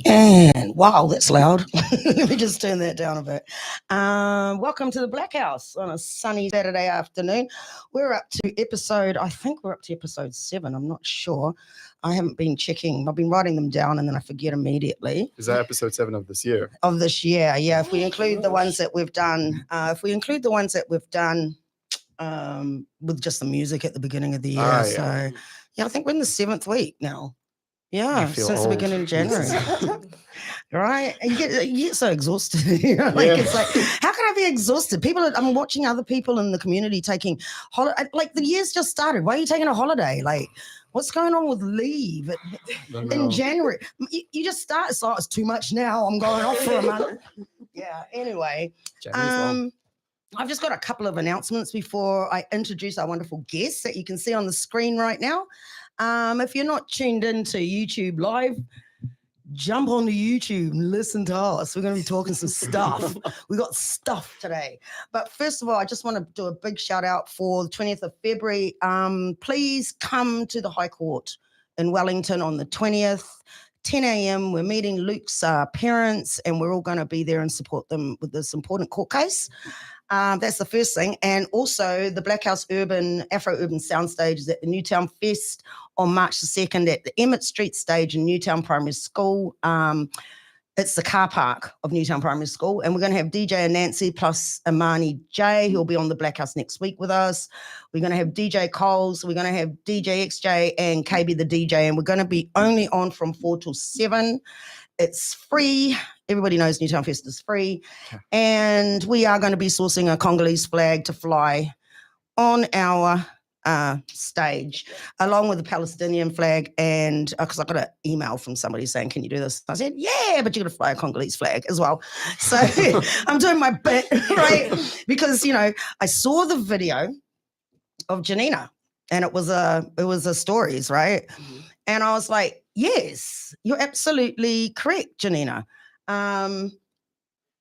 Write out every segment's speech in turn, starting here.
And wow, that's loud. Let me just turn that down a bit. Welcome to the Blackhouse on a sunny Saturday afternoon. We're up to I think we're up to episode 7. I'm not sure. I haven't been checking. I've been writing them down and then I forget immediately. Is that episode 7 of this year? Of this year, yeah. If we include the ones that we've done, with just the music at the beginning of the year. Yeah. So, yeah, I think we're in the 7th week now. Yeah, since old. The beginning of January. Right? And you get so exhausted. It's like, how can I be exhausted? I'm watching other people in the community taking holiday. Like, the year's just started. Why are you taking a holiday? Like, what's going on with leave in January? You just start. It's like, it's too much now. I'm going off for a month. Yeah. Anyway, I've just got a couple of announcements before I introduce our wonderful guests that you can see on the screen right now. If you're not tuned into YouTube Live, jump onto YouTube and listen to us. We're going to be talking some stuff. We got stuff today. But first of all, I just want to do a big shout out for the 20th of February. Please come to the High Court in Wellington on the 20th. 10 a.m. We're meeting Luke's parents and we're all going to be there and support them with this important court case. That's the first thing. And also the Blackhouse Afro-Urban Soundstage is at the Newtown Fest on March the 2nd at the Emmett Street stage in Newtown Primary School. It's the car park of Newtown Primary School. And we're going to have DJ Nancy plus Amani J, who'll be on the Blackhouse next week with us. We're going to have DJ Coles. We're going to have DJ XJ and KB the DJ. And we're going to be only on from 4 till 7. It's free. Everybody knows Newtown Fest is free. And we are going to be sourcing a Congolese flag to fly on our stage, along with the Palestinian flag. And because I got an email from somebody saying, can you do this? I said, yeah, but you're going to fly a Congolese flag as well. So I'm doing my bit, right? Because, I saw the video of Janina and it was a stories, right? Mm-hmm. And I was like, yes, you're absolutely correct, Janina.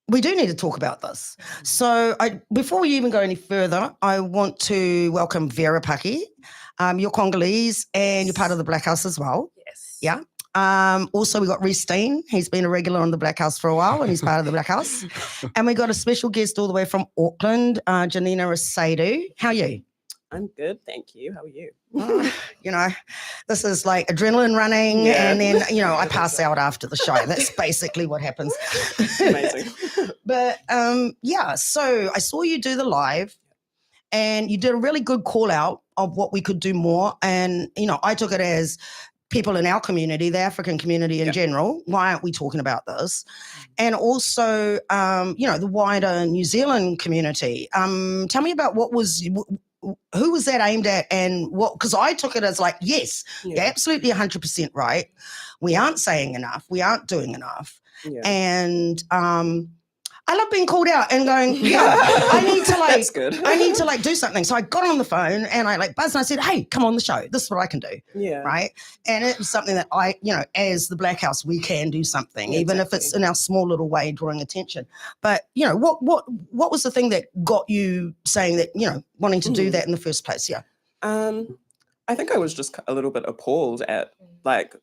We do need to talk about this. So before we even go any further, I want to welcome Vira Paky. You're Congolese and you're part of the Blackhouse as well. Yes. Yeah. Also, we got Reece Steyn. He's been a regular on the Blackhouse for a while and he's part of the Blackhouse. And we got a special guest all the way from Auckland, Janina Asiedu. How are you? I'm good, thank you. How are you? This is like adrenaline running and then, I pass out after the show. That's basically what happens. Amazing. But, so I saw you do the live and you did a really good call out of what we could do more. And, I took it as people in our community, the African community in general, why aren't we talking about this? And also, the wider New Zealand community. Tell me about who was that aimed at and what, because I took it as like, yes, you're absolutely 100% right. We aren't saying enough. We aren't doing enough. Yeah. And I love being called out and going, I need to That's good. I need to do something. So I got on the phone and I buzzed and I said, hey, come on the show. This is what I can do. Yeah. Right. And it was something that I, as the Blackhouse, we can do something, even if it's in our small little way, drawing attention. But, what was the thing that got you saying that, wanting to do that in the first place? Yeah. I think I was just a little bit appalled at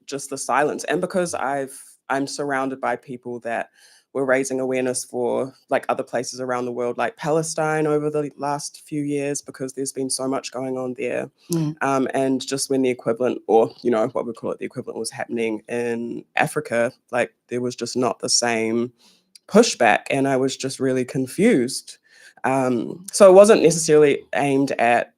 just the silence. And because I'm surrounded by people that we're raising awareness for other places around the world, like Palestine over the last few years, because there's been so much going on there. And just when the equivalent, or, what we call it, the equivalent was happening in Africa, there was just not the same pushback. And I was just really confused. So it wasn't necessarily aimed at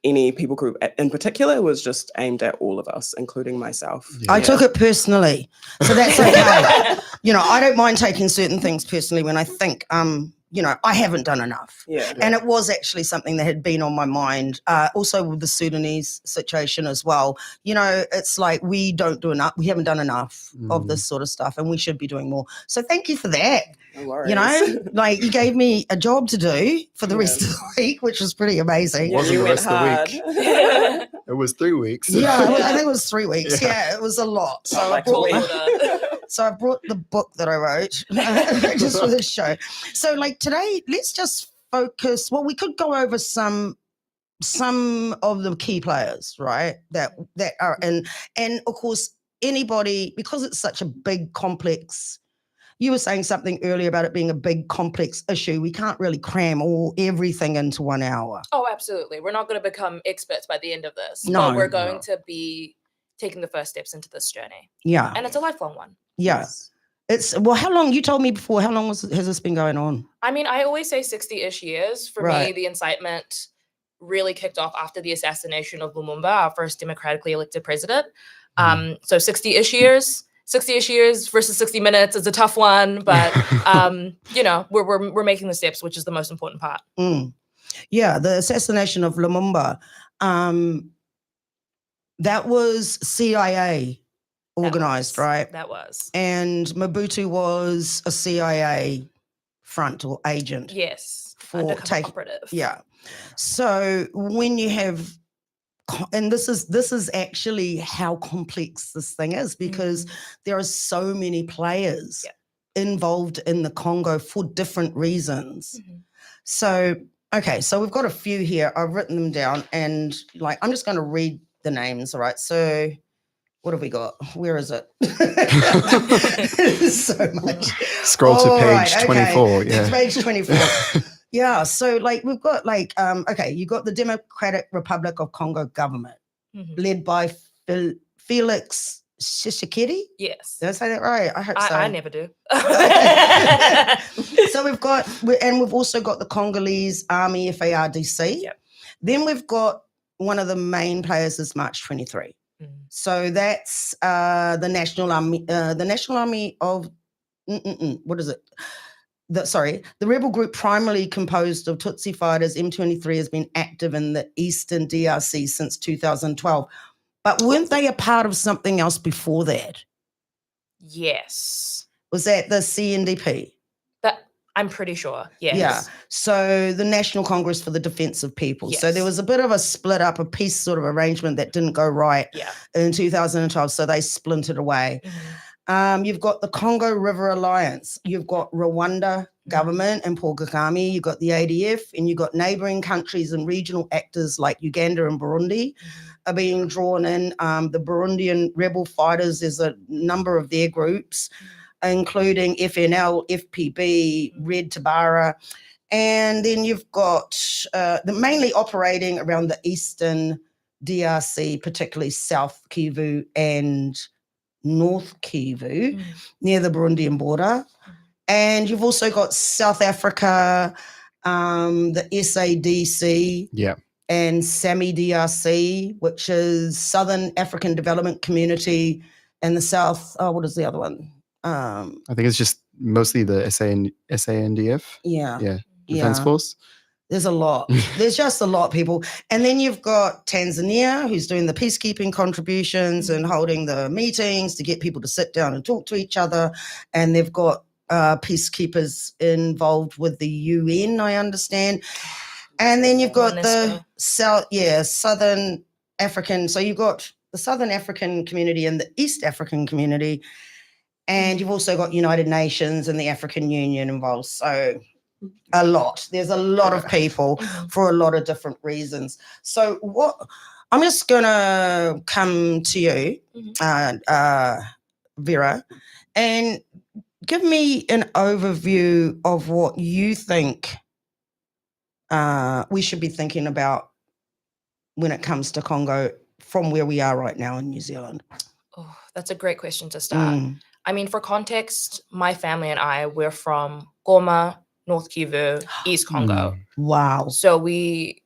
any people group in particular. It was just aimed at all of us, including myself. Yeah. I took it personally, so that's okay. I don't mind taking certain things personally when I think, I haven't done enough. Yeah. And it was actually something that had been on my mind, also with the Sudanese situation as well. It's like we don't do enough. We haven't done enough of this sort of stuff and we should be doing more. So thank you for that. No worries. You gave me a job to do for the rest of the week, which was pretty amazing. It wasn't the rest of the week. It was 3 weeks. Yeah, I think it was 3 weeks. Yeah, it was a lot. So I brought the book that I wrote just for this show. So today, let's just focus. Well, we could go over some of the key players, right? That are and of course anybody, because it's such a big, complex, you were saying something earlier about it being a big, complex issue. We can't really cram everything into 1 hour. Oh, absolutely. We're not going to become experts by the end of this. No. But we're going to be taking the first steps into this journey. Yeah. And it's a lifelong one. Yeah. It's, well, how long, you told me before, how long has this been going on? I mean, I always say 60-ish years. For me, Right. the incitement really kicked off after the assassination of Lumumba, our first democratically elected president. So 60-ish years. 60-ish years versus 60 minutes is a tough one, but you know, we're making the steps, which is the most important part. Yeah, the assassination of Lumumba, that was CIA organized, right? That was. And Mobutu was a CIA front or agent. Yes. For operative. Yeah. So when you have, and this is actually how complex this thing is, because there are so many players involved in the Congo for different reasons. So, okay, so we've got a few here. I've written them down, and like, I'm just going to read the names. All right. So what have we got? Where is it? So much. Scroll to page 24. Okay. Yeah. Page 24. Yeah, so like we've got like, okay, you got the Democratic Republic of Congo government led by Felix Tshisekedi. Yes. Did I say that right? I hope so. I never do. So we've got, and we've also got the Congolese army, FARDC. Yep. Then we've got one of the main players is March 23. So that's the National Army of, what is it? The rebel group primarily composed of Tutsi fighters, M23 has been active in the Eastern DRC since 2012. But weren't they a part of something else before that? Yes. Was that the CNDP? That I'm pretty sure, yes. Yeah. So the National Congress for the Defense of People. Yes. So there was a bit of a split up, a peace sort of arrangement that didn't go right in 2012. So they splintered away. You've got the Congo River Alliance. You've got Rwanda government and Paul Kagame. You've got the ADF, and you've got neighboring countries and regional actors like Uganda and Burundi are being drawn in. The Burundian rebel fighters, there's a number of their groups, including FNL, FPB, Red Tabara. And then you've got mainly operating around the Eastern DRC, particularly South Kivu and North Kivu, near the Burundian border. And you've also got South Africa, the SADC, and SAMI DRC, which is Southern African Development Community, and the South, what is the other one? I think it's just mostly the SANDF. Yeah. Defense Force. There's a lot. There's just a lot, people. And then you've got Tanzania, who's doing the peacekeeping contributions and holding the meetings to get people to sit down and talk to each other. And they've got peacekeepers involved with the UN, I understand. And then you've got the Southern African. So you've got the Southern African community and the East African community. And you've also got United Nations and the African Union involved. So a lot. There's a lot of people for a lot of different reasons. So what I'm just gonna come to you, Vira, and give me an overview of what you think we should be thinking about when it comes to Congo from where we are right now in New Zealand. Oh, that's a great question to start. I mean, for context, my family and I, we're from Goma, North Kivu, East Congo. Wow. So we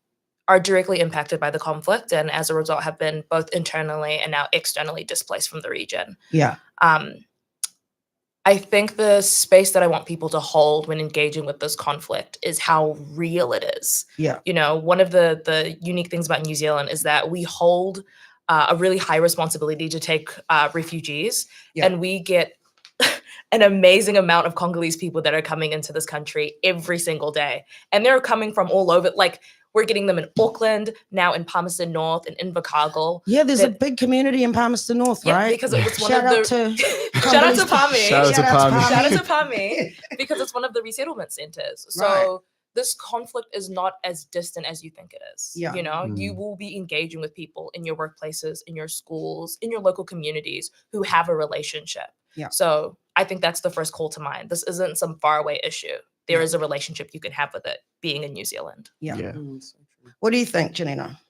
are directly impacted by the conflict, and as a result have been both internally and now externally displaced from the region. Yeah. I think the space that I want people to hold when engaging with this conflict is how real it is. Yeah. You know, one of the unique things about New Zealand is that we hold a really high responsibility to take refugees, and we get an amazing amount of Congolese people that are coming into this country every single day. And they're coming from all over. Like, we're getting them in Auckland, now in Palmerston North and Invercargill. Yeah, there's a big community in Palmerston North, right? Because it was one Shout of out the... to Shout out to Pami. Shout out to Pami. Shout out to Pami. Because it's one of the resettlement centers. So this conflict is not as distant as you think it is. Yeah. You know, you will be engaging with people in your workplaces, in your schools, in your local communities who have a relationship. Yeah. So I think that's the first call to mind. This isn't some faraway issue. There is a relationship you can have with it being in New Zealand. Yeah. So true. What do you think, Janina?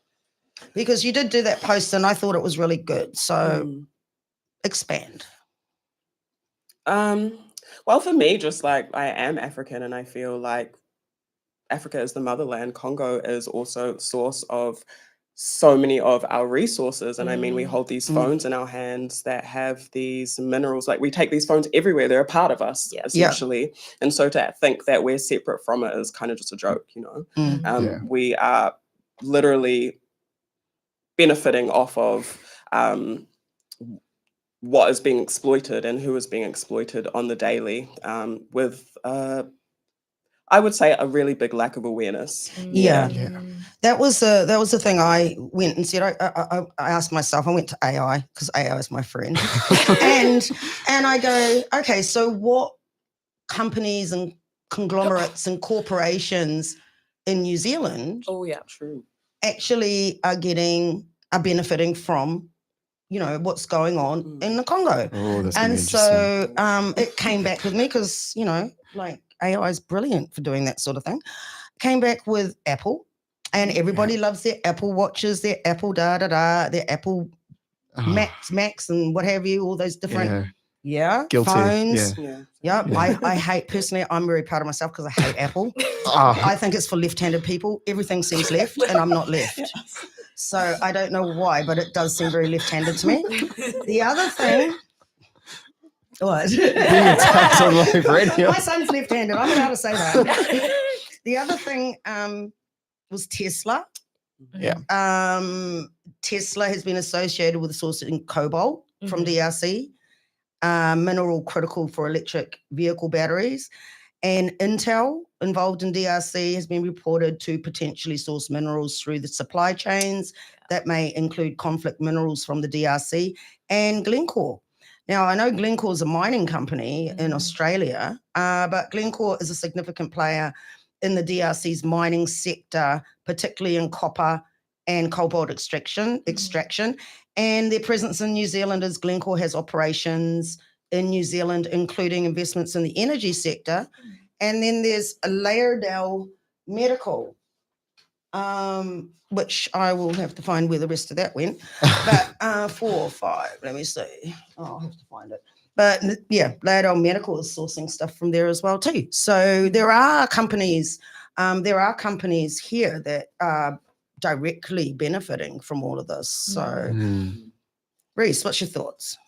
Because you did do that post and I thought it was really good. So expand. Well, for me, just like I am African and I feel like Africa is the motherland. Congo is also the source of so many of our resources. And I mean, we hold these phones in our hands that have these minerals. Like we take these phones everywhere. They're a part of us, essentially. And so to think that we're separate from it is kind of just a joke, you know. We are literally benefiting off of what is being exploited and who is being exploited on the daily with I would say a really big lack of awareness. That was the thing. I went and said, I asked myself, I went to AI because AI is my friend. and I go, okay, so what companies and conglomerates and corporations in New Zealand actually are benefiting from, you know, what's going on in the Congo. And so it came back with me because, you know, like AI is brilliant for doing that sort of thing. Came back with Apple, and everybody loves their Apple watches, their Apple their Apple Macs and what have you, all those different phones. I hate, personally, I'm very proud of myself because I hate Apple. I think it's for left-handed people. Everything seems left and I'm not left. So I don't know why, but it does seem very left-handed to me. The other thing, what? My son's left-handed. I'm allowed to say that. The other thing was Tesla. Tesla has been associated with sourcing cobalt from DRC, mineral critical for electric vehicle batteries. And Intel, involved in DRC, has been reported to potentially source minerals through the supply chains that may include conflict minerals from the DRC and Glencore. Now, I know Glencore is a mining company in Australia, but Glencore is a significant player in the DRC's mining sector, particularly in copper and cobalt extraction. And their presence in New Zealand as Glencore has operations in New Zealand, including investments in the energy sector. And then there's a Laerdale Medical, which I will have to find where the rest of that went. But 4 or 5, let me see. I'll have to find it. But yeah, Laerdale Medical is sourcing stuff from there as well too. So there are companies here that are directly benefiting from all of this. So Reece, what's your thoughts?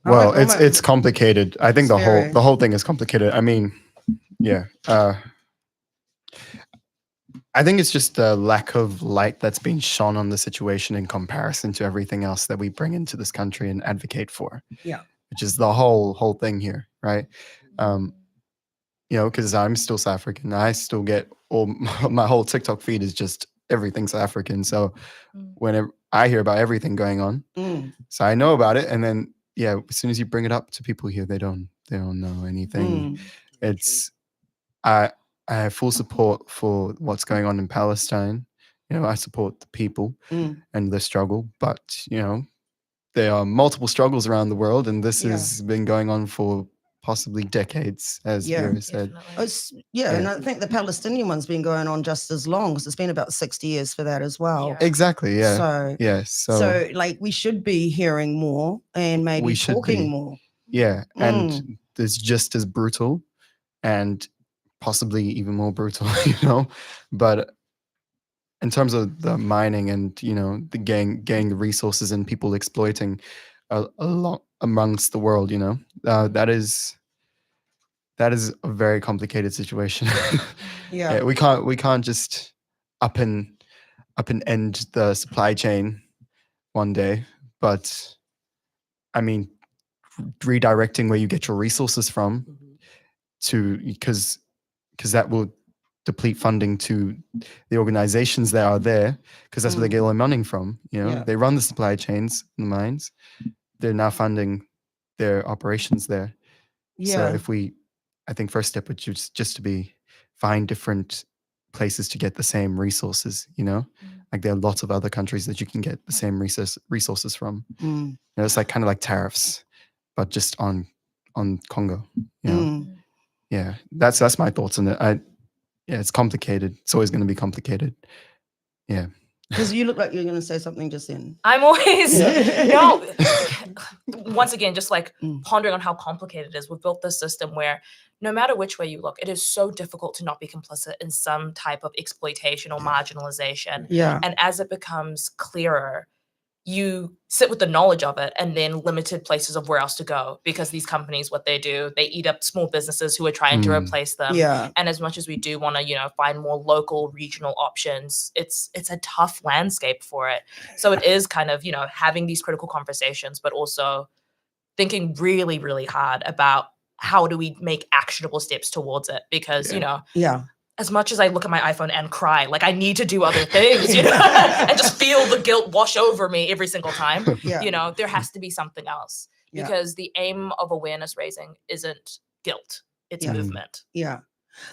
Well, it's complicated. I think the whole thing is complicated. I mean, I think it's just the lack of light that's been shone on the situation in comparison to everything else that we bring into this country and advocate for. Yeah. Which is the whole thing here, right? You know, because I'm still South African. I still get my whole TikTok feed is just everything South African. So whenever I hear about everything going on, so I know about it, and then as soon as you bring it up to people here, they don't know anything. It's I have full support for what's going on in Palestine. You know, I support the people and the struggle, but you know, there are multiple struggles around the world, and this has been going on for possibly decades, as Vira said. And I think the Palestinian one's been going on just as long, because it's been about 60 years for that as well. Exactly, So like we should be hearing more and maybe talking more. And it's just as brutal and possibly even more brutal, you know, but in terms of the mining and, you know, the getting the resources and people exploiting a lot amongst the world, you know, that is a very complicated situation. We can't just up and end the supply chain one day, but I mean, redirecting where you get your resources from because that will deplete funding to the organizations that are there, because that's where they get all their money from. You know, they run the supply chains in the mines. They're now funding their operations there. So I think first step would just to be find different places to get the same resources, you know? Like there are lots of other countries that you can get the same resources from. You know, it's like kind of like tariffs, but just on Congo, you know? Yeah, that's my thoughts on it. Yeah, it's complicated. It's always going to be complicated. Yeah. Because you look like you're going to say something just then. I'm always, no, once again, just like pondering on how complicated it is. We've built this system where no matter which way you look, it is so difficult to not be complicit in some type of exploitation or marginalization. Yeah. And as it becomes clearer, you sit with the knowledge of it and then limited places of where else to go, because these companies, what they do, they eat up small businesses who are trying to replace them. Yeah. And as much as we do want to, you know, find more local, regional options, it's a tough landscape for it. So it is kind of, you know, having these critical conversations, but also thinking really, really hard about how do we make actionable steps towards it? Because, you know, as much as I look at my iPhone and cry, like I need to do other things, you know, and just feel the guilt wash over me every single time. You know, there has to be something else, because the aim of awareness raising isn't guilt, it's movement. Yeah.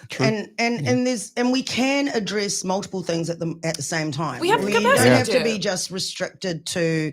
True. And we can address multiple things at the same time. We have the We capacity don't have to to. be just restricted to,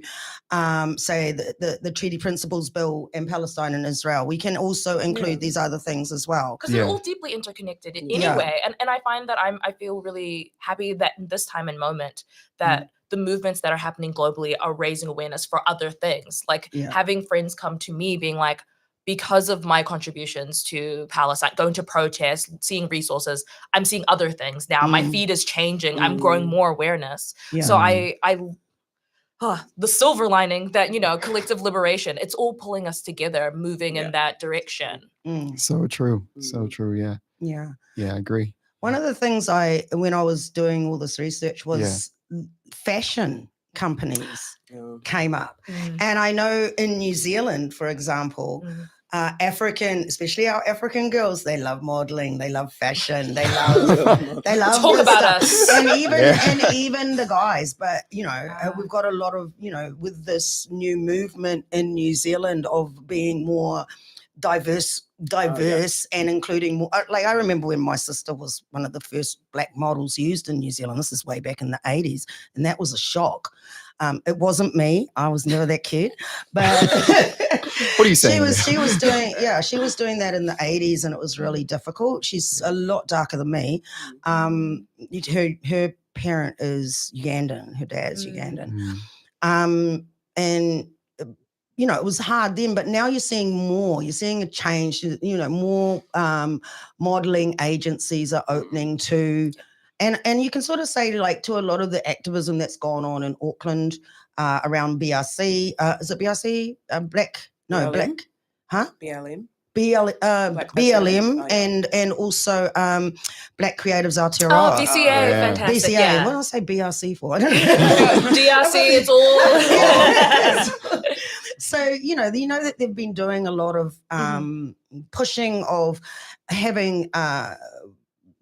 say, the treaty principles bill in Palestine and Israel. We can also include these other things as well. Because they're all deeply interconnected anyway. And I find that I feel really happy that in this time and moment that the movements that are happening globally are raising awareness for other things. Like having friends come to me being like, because of my contributions to Palestine, going to protests, seeing resources, I'm seeing other things now. My feed is changing. I'm growing more awareness. So the silver lining that, you know, collective liberation, it's all pulling us together, moving in that direction. So true. So true. Yeah. Yeah, I agree. One of the things when I was doing all this research was fashion companies came up. And I know in New Zealand, for example, especially our African girls, they love modeling, they love fashion, they love talk about us. And even the guys. But you know, we've got a lot of, you know, with this new movement in New Zealand of being more diverse and including more, like I remember when my sister was one of the first black models used in New Zealand. This is way back in the 80s, and that was a shock. It wasn't me. I was never that kid. But what are you saying? She was doing that in the 80s, and it was really difficult. She's a lot darker than me. Her parent is Ugandan. Her dad's Ugandan. And you know, it was hard then, but now you're seeing more. You're seeing a change. You know, more modeling agencies are opening to. And you can sort of say, like, to a lot of the activism that's gone on in Auckland around BRC, is it BRC? BLM? Black, huh? BLM. BLM and also Black Creatives Aotearoa. Oh, BCA, fantastic. BCA. Yeah. What did I say BRC for? I don't know. DRC, it's all. So, you know that they've been doing a lot of pushing of having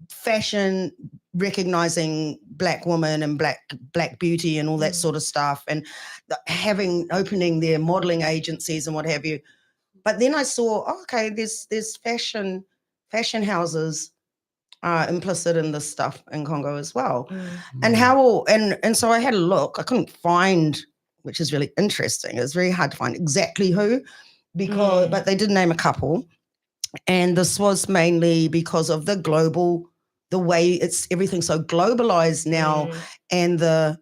fashion, recognizing Black women and black beauty and all that sort of stuff, and opening their modeling agencies and what have you. But then I saw, there's fashion houses implicit in this stuff in Congo as well. And so I had a look. I couldn't find, which is really interesting. It was very hard to find exactly who, but they did name a couple. And this was mainly because of the way everything's so globalized now, and the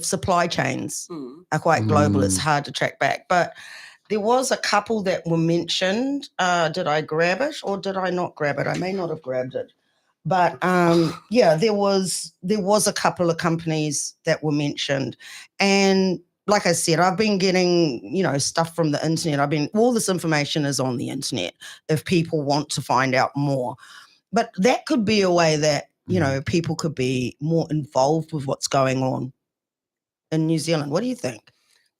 supply chains are quite global. It's hard to track back. But there was a couple that were mentioned. Did I grab it or did I not grab it? I may not have grabbed it. But there was a couple of companies that were mentioned. And like I said, I've been getting, stuff from the internet. All this information is on the internet if people want to find out more. But that could be a way that, people could be more involved with what's going on in New Zealand. What do you think?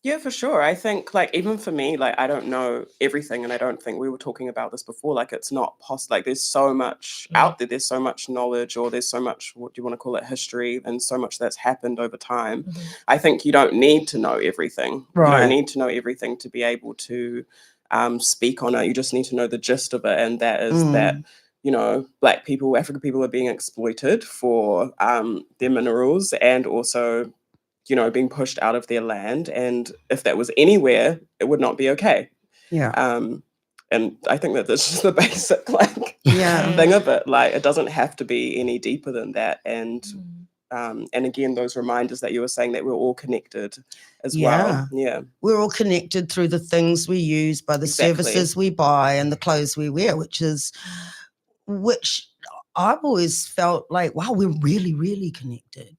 Yeah, for sure. I think, even for me, I don't know everything, and I don't think we were talking about this before. It's not possible. There's so much out there. There's so much knowledge, or there's so much, what do you want to call it, history, and so much that's happened over time. I think you don't need to know everything. Right. You don't need to know everything to be able to speak on it. You just need to know the gist of it, and that is that Black people, African people are being exploited for their minerals and also, being pushed out of their land. And if that was anywhere, it would not be okay. Yeah. And I think that this is the basic thing of it. Like, it doesn't have to be any deeper than that. And again, those reminders that you were saying that we're all connected as well. Yeah. We're all connected through the things we use, by the services we buy and the clothes we wear, which I've always felt like, wow, we're really, really connected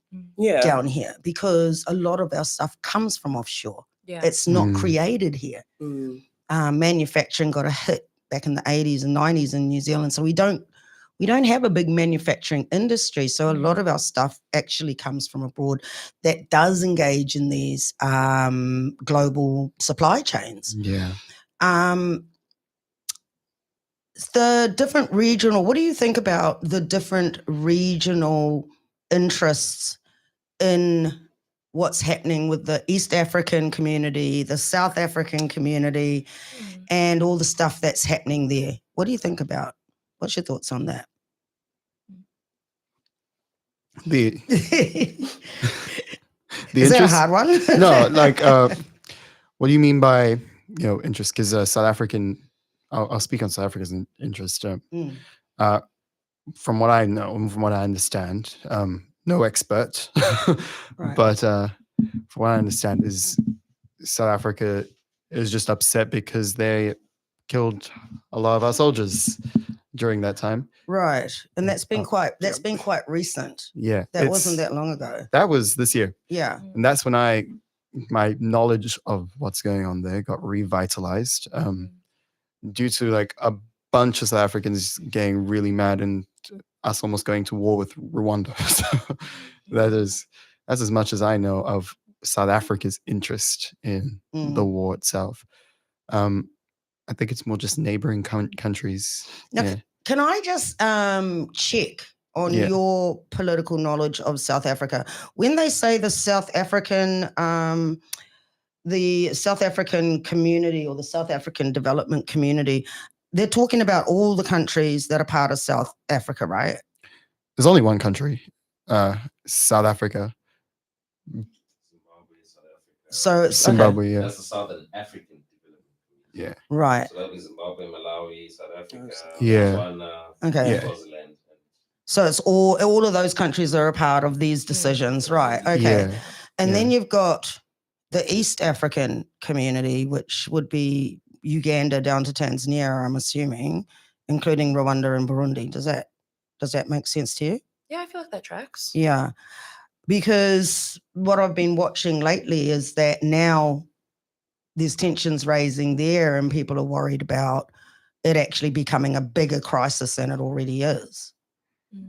down here, because a lot of our stuff comes from offshore. Yeah. It's not created here. Manufacturing got a hit back in the 80s and 90s in New Zealand. So we don't have a big manufacturing industry. So a lot of our stuff actually comes from abroad that does engage in these global supply chains. Yeah. The different regional, what do you think about the different regional interests in what's happening with the East African community, the South African community, and all the stuff that's happening there? What do you think about? What's your thoughts on that? The Is that a hard one? No, like, what do you mean by, interest? Because South African, I'll speak on South Africa's interest. From what I know and from what I understand, no expert, but from what I understand is South Africa is just upset because they killed a lot of our soldiers during that time. Right. And that's been quite recent. Yeah. That wasn't that long ago. That was this year. Yeah. And that's when my knowledge of what's going on there got revitalized due to like a bunch of South Africans getting really mad and us almost going to war with Rwanda. So that's as much as I know of South Africa's interest in the war itself. I think it's more just neighboring countries. Now, can I just check on your political knowledge of South Africa? When they say the South African community or the South African development community, they're talking about all the countries that are part of South Africa, right? There's only one country, South Africa. So it's Zimbabwe, yeah. That's the Southern African development. Yeah. Right. So that means Zimbabwe, Malawi, South Africa, Yeah. Okay. Swaziland. So it's all of those countries are a part of these decisions, right? Okay. Yeah. And then you've got the East African community, which would be Uganda down to Tanzania, I'm assuming, including Rwanda and Burundi. Does that make sense to you? Yeah, I feel like that tracks. Yeah. Because what I've been watching lately is that now there's tensions raising there and people are worried about it actually becoming a bigger crisis than it already is.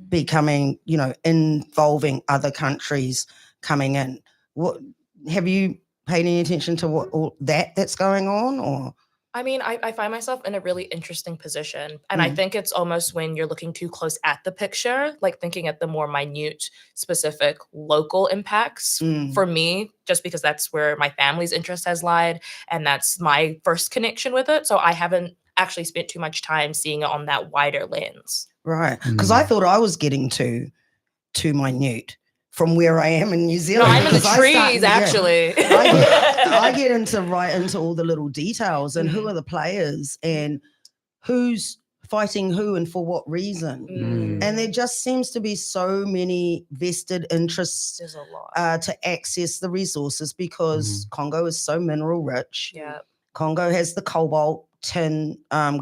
Becoming, involving other countries coming in. What have you paid any attention to all that's going on, or? I mean, I find myself in a really interesting position. And I think it's almost when you're looking too close at the picture, like thinking at the more minute, specific local impacts. For me, just because that's where my family's interest has lied and that's my first connection with it. So I haven't actually spent too much time seeing it on that wider lens. Right. Because I thought I was getting too minute from where I am in New Zealand. No, I'm in the trees, actually. I get right into all the little details and who are the players and who's fighting who and for what reason. And there just seems to be so many vested interests to access the resources because Congo is so mineral rich. Yeah. Congo has the cobalt, tin,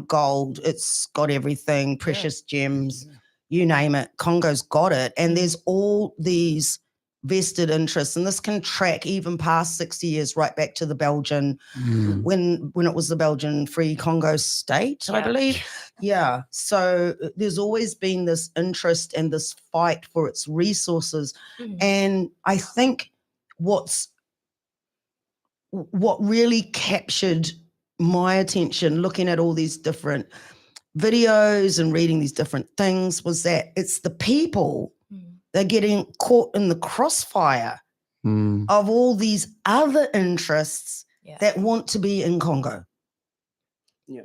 gold. It's got everything, precious gems. You name it, Congo's got it. And there's all these vested interests. And this can track even past 60 years, right back to the Belgian, when it was the Belgian Free Congo state, I believe. Yeah. So there's always been this interest and this fight for its resources. And I think what really captured my attention looking at all these different videos and reading these different things was that it's the people that are getting caught in the crossfire of all these other interests that want to be in Congo. Yeah.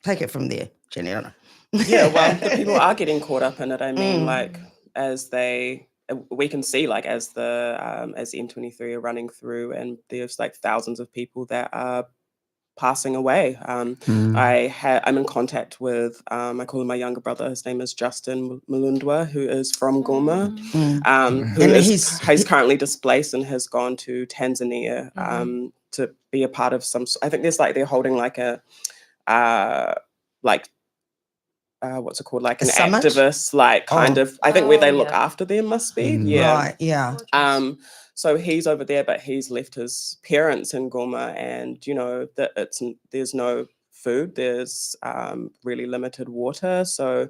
Take it from there, Janina. Yeah, well, the people are getting caught up in it. I mean, Mm. like we can see like as the M23 are running through, and there's like thousands of people that are passing away. I'm in contact with I call him my younger brother. His name is Justin Mulundwa, who is from Goma. He's currently displaced and has gone to Tanzania to be a part of I think they're holding like a what's it called, like an summit? activist, like kind of, I think where they look after them must be. Yeah. Right, yeah. So he's over there, but he's left his parents in Goma, and you know that there's no food, there's really limited water. So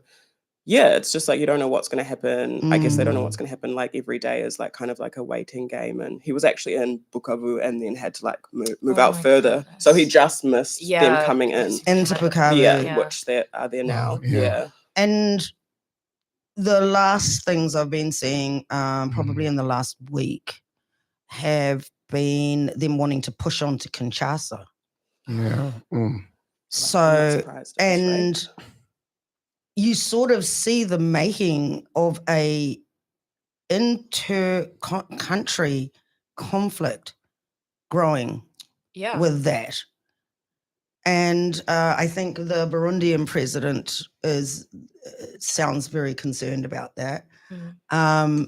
yeah, it's just like you don't know what's going to happen. I guess they don't know what's going to happen. Like every day is like kind of like a waiting game. And he was actually in Bukavu and then had to like move out further. Goodness. So he just missed them coming in. Into Bukavu. Yeah, which they are there now. Yeah. And the last things I've been seeing, probably in the last week, have been them wanting to push on to Kinshasa. Yeah. So, and you sort of see the making of a inter-country conflict growing with that. And I think the Burundian president sounds very concerned about that.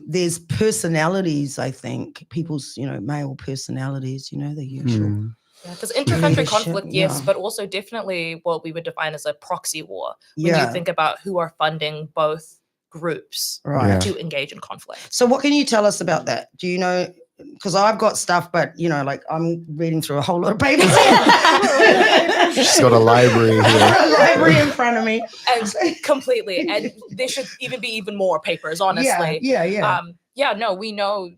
There's personalities, I think, people's, male personalities, the usual. Yeah, because inter-country conflict, yes, but also definitely what we would define as a proxy war. When you think about who are funding both groups to engage in conflict. So what can you tell us about that? Do you know? Because I've got stuff, but like I'm reading through a whole lot of papers. She's got a library here. A library in front of me. And completely. And there should even be even more papers, honestly. No, we know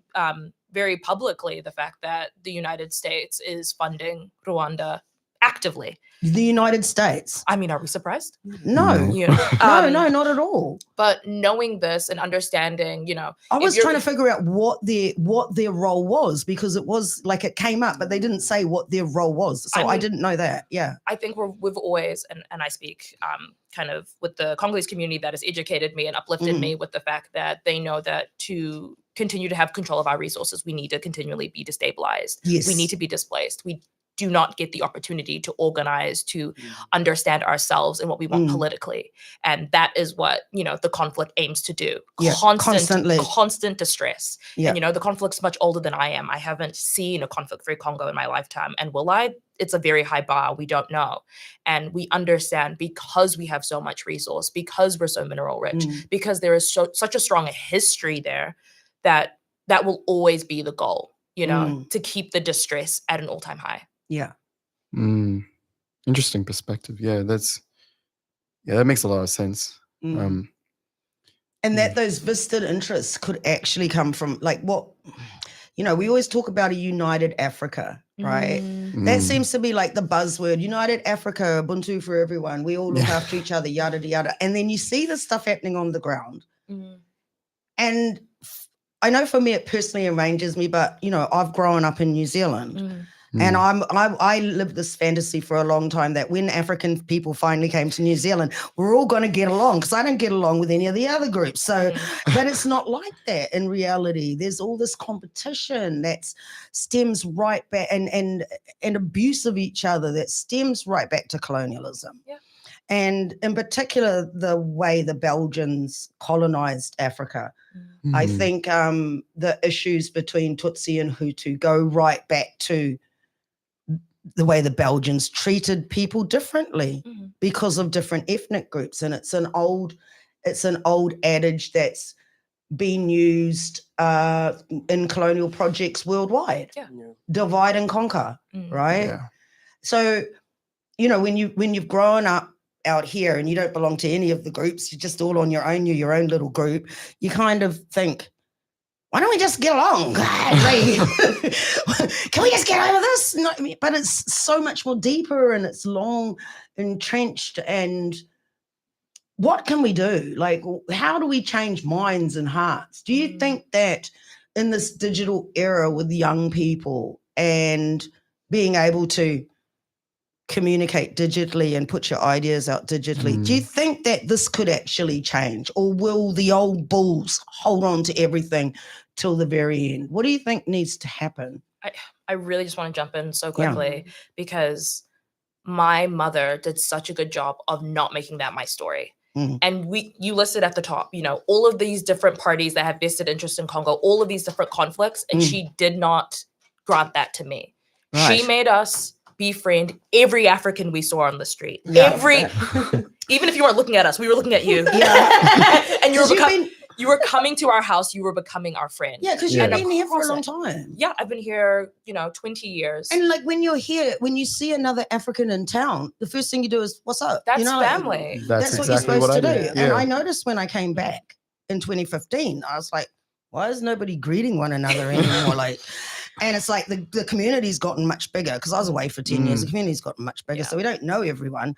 very publicly the fact that the United States is funding Rwanda actively. The United States? I mean, are we surprised? No. No, not at all. But knowing this and understanding, I was trying to figure out what their role was, because it was like it came up, but they didn't say what their role was. So I didn't know that. Yeah. I think we've always, and I speak kind of with the Congolese community that has educated me and uplifted me with the fact that they know that to continue to have control of our resources, we need to continually be destabilized. Yes. We need to be displaced. We do not get the opportunity to organize, to understand ourselves and what we want politically. And that is what, the conflict aims to do. Constant distress. Yeah. And, the conflict's much older than I am. I haven't seen a conflict-free Congo in my lifetime. And will I? It's a very high bar. We don't know. And we understand, because we have so much resource, because we're so mineral rich, because there is such a strong history there, that will always be the goal, to keep the distress at an all-time high. Yeah. Interesting perspective. Yeah, that makes a lot of sense. And that those vested interests could actually come from like what, we always talk about a united Africa, right? That seems to be like the buzzword, united Africa, Ubuntu for everyone. We all look after each other, yada, yada. And then you see this stuff happening on the ground. And I know for me, it personally enranges me, but, I've grown up in New Zealand. And I lived this fantasy for a long time that when African people finally came to New Zealand, we're all going to get along, because I don't get along with any of the other groups. So, but it's not like that in reality. There's all this competition that stems right back and abuse of each other that stems right back to colonialism. Yeah. And in particular, the way the Belgians colonized Africa. I think the issues between Tutsi and Hutu go right back to the way the Belgians treated people differently because of different ethnic groups. And it's an old adage that's been used in colonial projects worldwide. Yeah. Divide and conquer, right? Yeah. So, when you've grown up out here and you don't belong to any of the groups, you're just all on your own, you're your own little group, you kind of think, why don't we just get along? Can we just get over this? No, but it's so much more deeper and it's long entrenched. And what can we do? Like, how do we change minds and hearts? Do you think that in this digital era with young people and being able to communicate digitally and put your ideas out digitally. Do you think that this could actually change, or will the old bulls hold on to everything till the very end? What do you think needs to happen? I really just want to jump in so quickly because my mother did such a good job of not making that my story. And you listed at the top, you know, all of these different parties that have vested interest in Congo, all of these different conflicts, and she did not grant that to me. Right. She made us befriend every African we saw on the street. Yeah. Even if you weren't looking at us, we were looking at you. Yeah. And you were coming to our house, you were becoming our friend. Yeah, because you've been here for a long time. Yeah, I've been here, 20 years. And like when you're here, when you see another African in town, the first thing you do is, what's up? That's like, family. That's exactly what you're supposed what I to do. did. And Yeah. I noticed when I came back in 2015, I was like, why is nobody greeting one another anymore? And it's like the community's gotten much bigger because I was away for 10 years. The community's gotten much bigger. So we don't know everyone.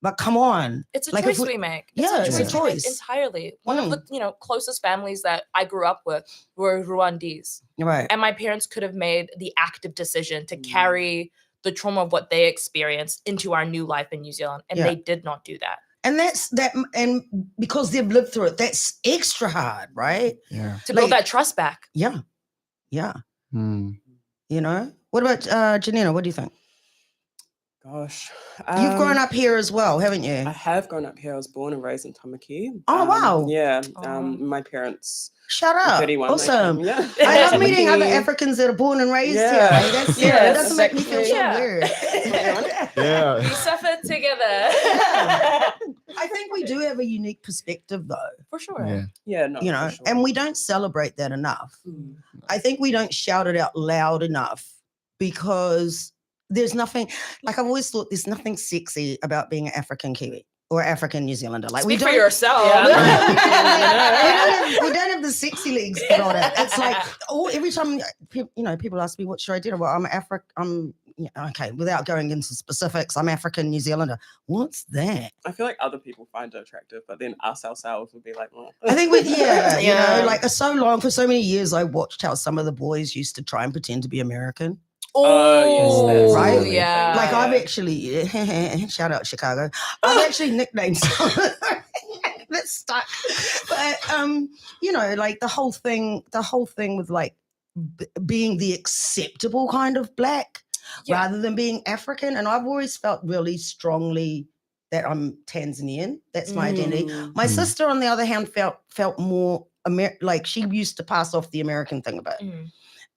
But come on. It's a choice we make. It's a choice. We make entirely. One of the closest families that I grew up with were Rwandese. Right. And my parents could have made the active decision to carry the trauma of what they experienced into our new life in New Zealand. And they did not do that. And and because they've lived through it, that's extra hard, right? Yeah. To build that trust back. Yeah. Yeah. You know? What about Janina? What do you think? Gosh. You've grown up here as well, haven't you? I have grown up here. I was born and raised in Tamaki. Oh, wow. Yeah. My parents. Shut up. 31, awesome. Yeah. I love meeting other Africans that are born and raised here. Like, that's, it doesn't make me feel so weird. Yeah. We suffered together. I think we do have a unique perspective, though. For sure. Yeah. Yeah, no, you know, for sure. and we don't celebrate that enough. I think we don't shout it out loud enough because there's nothing, like I've always thought there's nothing sexy about being an African Kiwi or African New Zealander. Like Speak for yourself. We don't have the sexy legs put on it. It's like every time people ask me what should I do, well, okay, without going into specifics, I'm African New Zealander. What's that? I feel like other people find it attractive, but then us ourselves would be like, well. I think you know, like for so many years I watched how some of the boys used to try and pretend to be American. Oh, yes, right? Yeah. Like I've actually, shout out Chicago. I've actually nicknamed some that's stuck. But like the whole thing with like being the acceptable kind of black rather than being African. And I've always felt really strongly that I'm Tanzanian. That's my identity. My sister, on the other hand, felt more like she used to pass off the American thing a bit.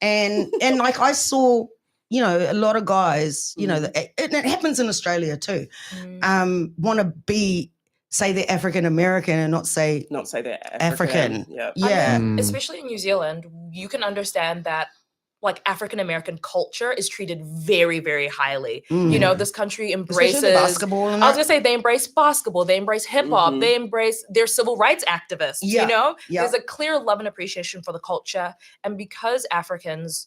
And like I saw, a lot of guys, it happens in Australia too, want to say they're African American and not say they're African. Yeah. Yeah. I mean, especially in New Zealand, you can understand that like African American culture is treated very, very highly. This country embraces basketball. And I was gonna say they embrace basketball, they embrace hip hop, they embrace their civil rights activists. There's a clear love and appreciation for the culture, and because Africans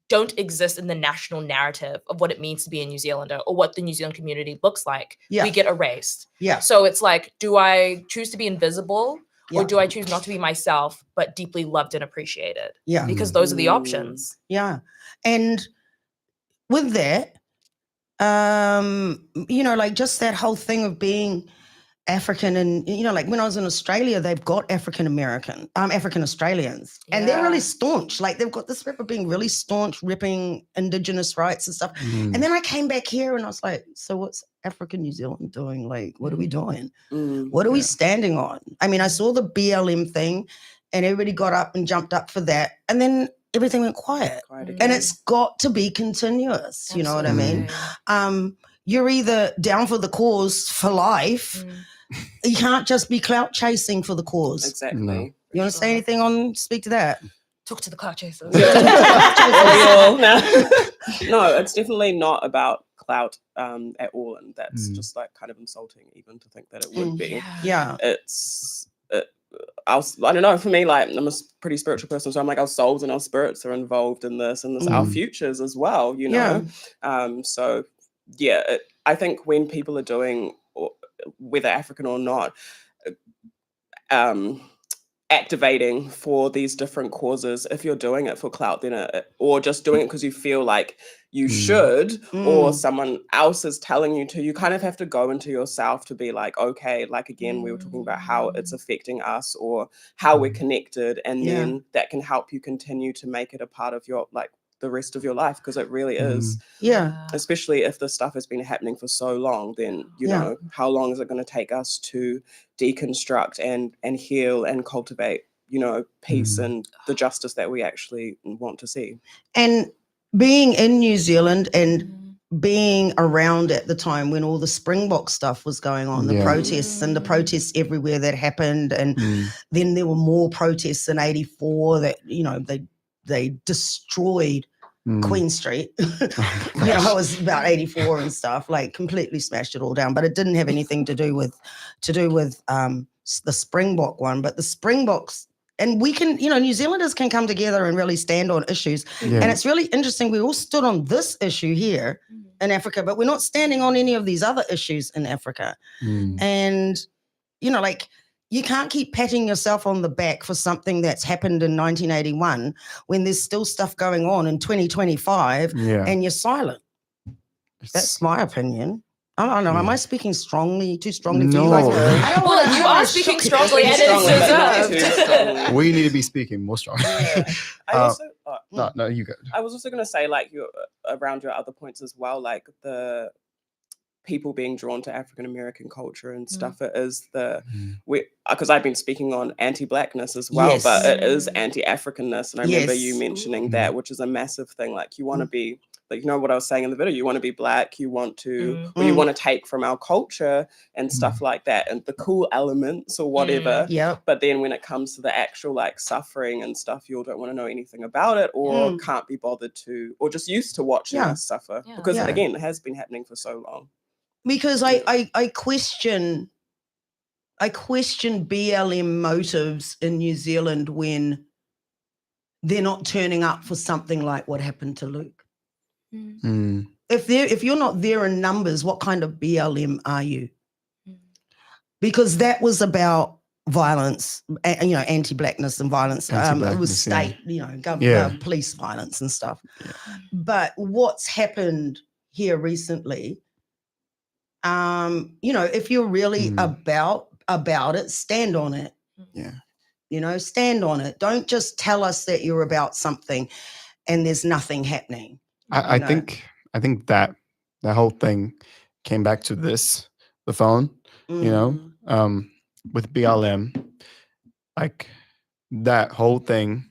don't exist in the national narrative of what it means to be a New Zealander or what the New Zealand community looks like, we get erased. Yeah. So it's like, do I choose to be invisible? Or do I choose not to be myself, but deeply loved and appreciated? Yeah. Because those are the options. Yeah. And with that, like just that whole thing of being African and, like when I was in Australia, they've got African Australians and they're really staunch. Like they've got this rep of being really staunch, ripping Indigenous rights and stuff. And then I came back here and I was like, so what's African New Zealand doing? Like, what are we doing? What are we standing on? I mean, I saw the BLM thing and everybody got up and jumped up for that. And then everything went quiet. And it's got to be continuous. You know what I mean? You're either down for the cause for life. You can't just be clout chasing for the cause. Exactly. No. You want to say anything speak to that? Talk to the clout chasers. No, it's definitely not about clout at all. And that's just like kind of insulting even to think that it would be. Yeah. I don't know, for me, like I'm a pretty spiritual person, so I'm like our souls and our spirits are involved in this and our futures as well, I think when people are doing, whether African or not, activating for these different causes, if you're doing it for clout, then or just doing it because you feel like you Mm. should, or Mm. someone else is telling you to, you kind of have to go into yourself to be like, okay, like again, we were talking about how it's affecting us or how we're connected. And Yeah. then that can help you continue to make it a part of your, like the rest of your life. Cause it really is, Yeah. especially if this stuff has been happening for so long, then, you Yeah. know, how long is it going to take us to deconstruct and heal and cultivate, you know, peace and the justice that we actually want to see. And being in New Zealand and being around at the time when all the Springbok stuff was going on, the protests and the protests everywhere that happened. And then there were more protests in 84 that, you know, they destroyed Queen Street. You know, it was about 84 and stuff, like completely smashed it all down. But it didn't have anything to do with the Springbok one. But the Springboks, and we can, you know, New Zealanders can come together and really stand on issues. Yeah. And it's really interesting. We all stood on this issue here in Africa, but we're not standing on any of these other issues in Africa. And, you know, like, you can't keep patting yourself on the back for something that's happened in 1981 when there's still stuff going on in 2025 and you're silent. That's my opinion. I don't know. Am I speaking too strongly for you guys? I don't Well, you are speaking strongly and it's deserved. We need to be speaking more strongly. I also, no, you go. I was also going to say, like, you around your other points as well, like the people being drawn to African American culture and stuff. It is because I've been speaking on anti-blackness as well, but it is anti-Africanness, and I remember you mentioning that, which is a massive thing. Like, you want to be, like, you know what I was saying in the video, you want to be Black, you want to, or you want to take from our culture and stuff like that, and the cool elements or whatever. But then when it comes to the actual, like, suffering and stuff, you all don't want to know anything about it, or can't be bothered to, or just used to watching us suffer, because again, it has been happening for so long. Because I question BLM motives in New Zealand when they're not turning up for something like what happened to Luke. If you're not there in numbers, what kind of BLM are you? Because that was about violence, you know, anti-blackness and violence. It was state, you know, police violence and stuff. But what's happened here recently, you know, if you're really about it, stand on it. You know, stand on it. Don't just tell us that you're about something and there's nothing happening. I think that whole thing came back to this, the phone, you know, with BLM, like that whole thing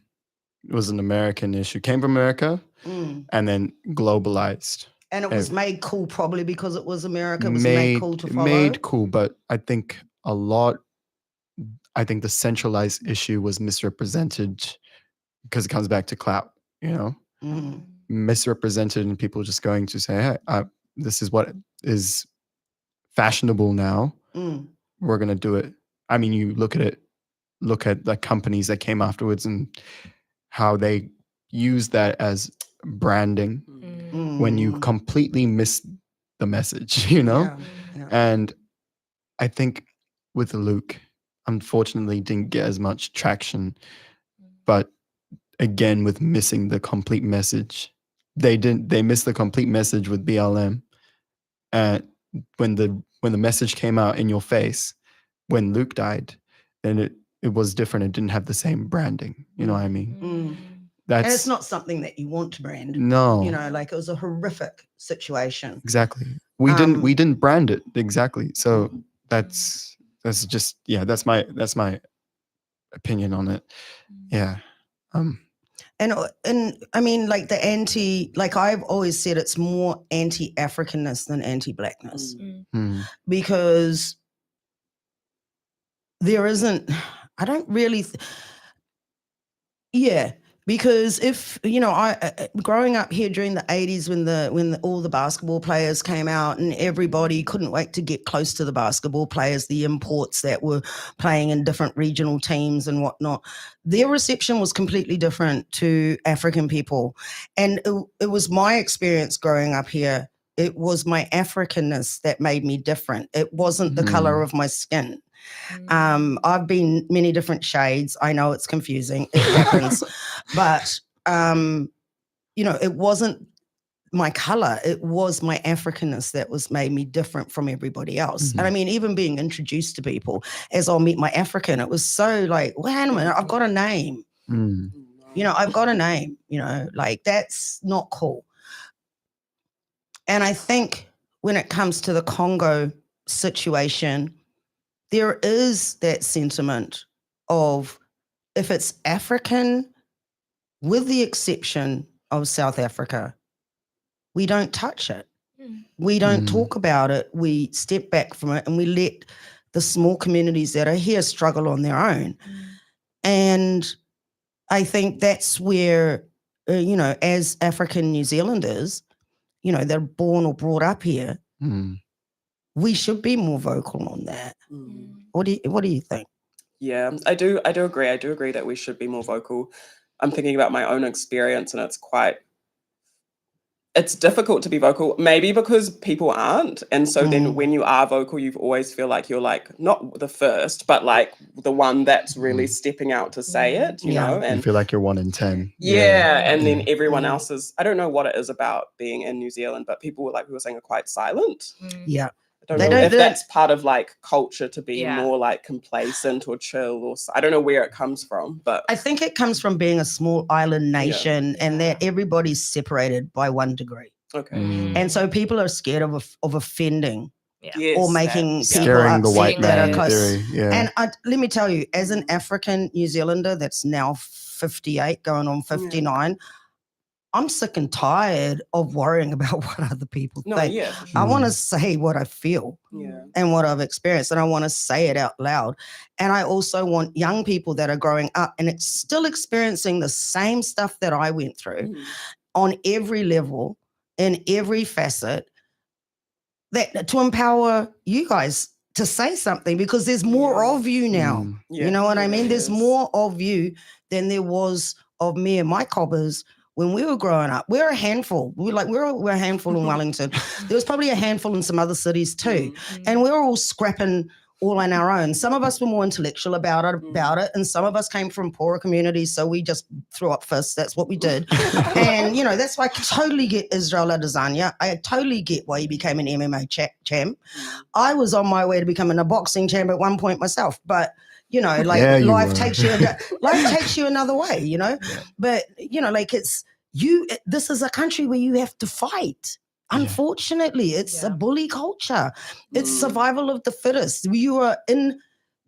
was an American issue, came from America and then globalized. And it was made cool probably because it was America. It was made cool to follow. Made cool, but I think the centralized issue was misrepresented because it comes back to clout, you know, misrepresented, and people just going to say, hey, this is what is fashionable now. We're going to do it. I mean, you look at the companies that came afterwards and how they use that as branding when you completely miss the message, you know? And I think with Luke, unfortunately didn't get as much traction, but again, with missing the complete message, they missed the complete message with BLM. And when the message came out in your face, when Luke died, then it was different. It didn't have the same branding. You know what I mean? And it's not something that you want to brand. No. You know, like it was a horrific situation. Exactly. We didn't brand it. Exactly. So that's just, that's my opinion on it. Yeah. And I mean, like like I've always said, it's more anti-Africanness than anti-blackness because there isn't, I don't really, because if, you know, I growing up here during the 80s when all the basketball players came out and everybody couldn't wait to get close to the basketball players, the imports that were playing in different regional teams and whatnot, their reception was completely different to African people. And it was my experience growing up here. It was my Africanness that made me different. It wasn't the color of my skin. I've been many different shades. I know it's confusing. It happens. But, you know, it wasn't my color. It was my Africanness that was made me different from everybody else. And I mean, even being introduced to people as I'll meet my African, it was so like, wait a minute, I've got a name. You know, I've got a name, you know, like that's not cool. And I think when it comes to the Congo situation, there is that sentiment of if it's African, with the exception of South Africa, we don't touch it. We don't talk about it. We step back from it and we let the small communities that are here struggle on their own. And I think that's where, you know, as African New Zealanders, you know, they're born or brought up here, we should be more vocal on that. What do you think? Yeah, I do agree. I do agree that we should be more vocal. I'm thinking about my own experience, and it's difficult to be vocal, maybe because people aren't. And so then when you are vocal, you always feel like you're like not the first, but like the one that's really stepping out to say it, you know? And you feel like you're 1 in 10. And then everyone else is, I don't know what it is about being in New Zealand, but people like we were saying are quite silent. Yeah. I don't know if that's part of like culture to be more like complacent or chill, or I don't know where it comes from, but I think it comes from being a small island nation and that everybody's separated by 1 degree. Okay. And so people are scared of offending Yes, or making people scaring the white upset that are man close. theory. And let me tell you, as an African New Zealander that's now 58 going on 59, I'm sick and tired of worrying about what other people think. I want to say what I feel and what I've experienced, and I want to say it out loud. And I also want young people that are growing up and it's still experiencing the same stuff that I went through on every level, in every facet, that to empower you guys to say something, because there's more of you now. You know what I mean? There's more of you than there was of me and my cobbers when we were growing up. We're a handful. We're a handful in Wellington. There was probably a handful in some other cities too. And we were all scrapping all on our own. Some of us were more intellectual about it, and some of us came from poorer communities, so we just threw up fists. That's what we did. And, you know, that's why I totally get Israel Adesanya. I totally get why he became an MMA champ. I was on my way to becoming a boxing champ at one point myself, but you know, like life takes you another way, you know. But you know, like this is a country where you have to fight. Unfortunately, it's a bully culture. It's survival of the fittest. You are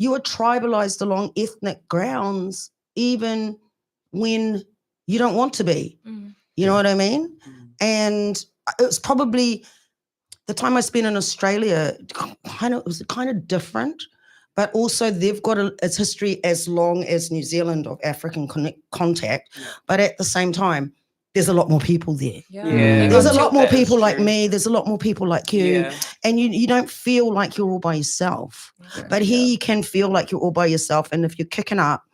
tribalized along ethnic grounds, even when you don't want to be. You know what I mean? And it was probably the time I spent in Australia. It was kind of different. But also they've got its history as long as New Zealand of African contact. But at the same time, there's a lot more people there. There's a lot more people like me. There's a lot more people like you. And you don't feel like you're all by yourself. But here you can feel like you're all by yourself. And if you're kicking up,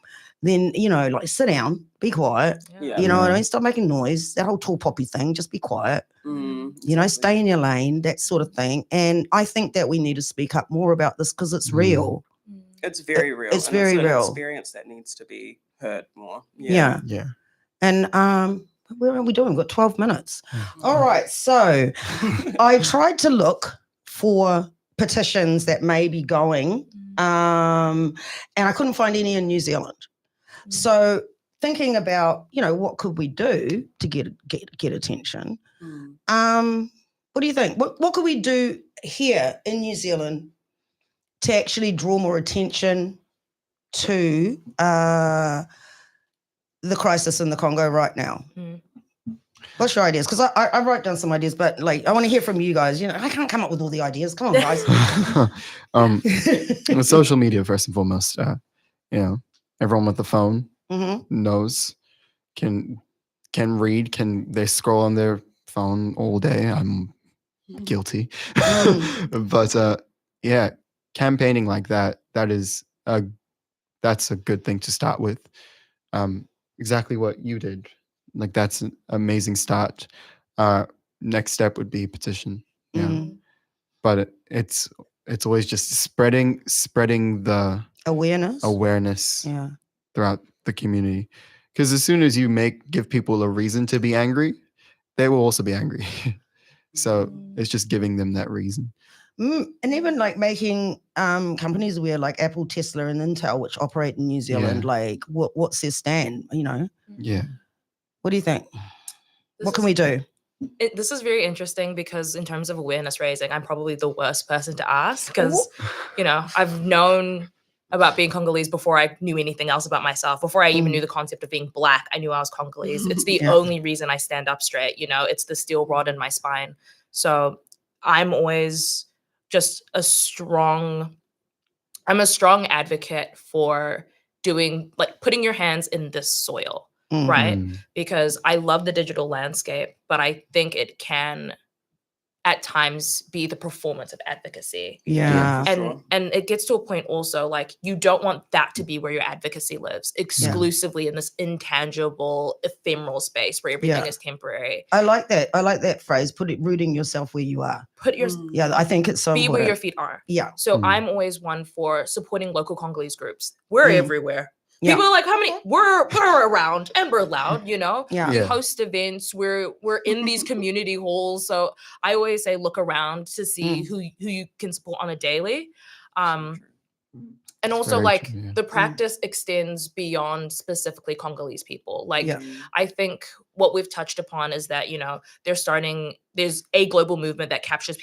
then, you know, like sit down, be quiet. You know what I mean? Stop making noise. That whole tall poppy thing, just be quiet. You know, stay in your lane, that sort of thing. And I think that we need to speak up more about this because it's real. It's very real. It's very real. It's an experience that needs to be heard more. Yeah. And where are we doing? We've got 12 minutes. All right. So I tried to look for petitions that may be going, and I couldn't find any in New Zealand. So thinking about, you know, what could we do to get attention? What do you think? What could we do here in New Zealand to actually draw more attention to the crisis in the Congo right now? What's your ideas? Because I wrote down some ideas, but like I want to hear from you guys. You know, I can't come up with all the ideas. Come on, guys. Social media first and foremost. You know, everyone with the phone knows, can read, they scroll on their phone all day. I'm guilty, but campaigning like that's a good thing to start with. Exactly what you did. Like that's an amazing start. Next step would be petition. But it's always just spreading the awareness throughout the community. Because as soon as you give people a reason to be angry, they will also be angry. So it's just giving them that reason. And even like making companies aware, like Apple, Tesla, and Intel, which operate in New Zealand, like what's their stand? You know? Yeah. What do you think? What can we do? This is very interesting because in terms of awareness raising, I'm probably the worst person to ask because, you know, I've known about being Congolese before I knew anything else about myself. Before I even knew the concept of being Black, I knew I was Congolese. It's the only reason I stand up straight, you know, it's the steel rod in my spine. So I'm always just a strong advocate for doing, like, putting your hands in this soil. Right? Because I love the digital landscape, but I think it can at times be the performance of advocacy. Yeah. And it gets to a point also, like, you don't want that to be where your advocacy lives, exclusively in this intangible, ephemeral space where everything is temporary. I like that phrase, rooting yourself where you are. Yeah, I think it's so be important. where your feet are. Yeah. So I'm always one for supporting local Congolese groups. We're everywhere. People are like, how many? We're around and we're loud, you know? We host events. We're in these community halls. So I always say, look around to see who you can support on a daily. And also, like, the practice extends beyond specifically Congolese people. Like, I think what we've touched upon is that, you know, there's a global movement that captures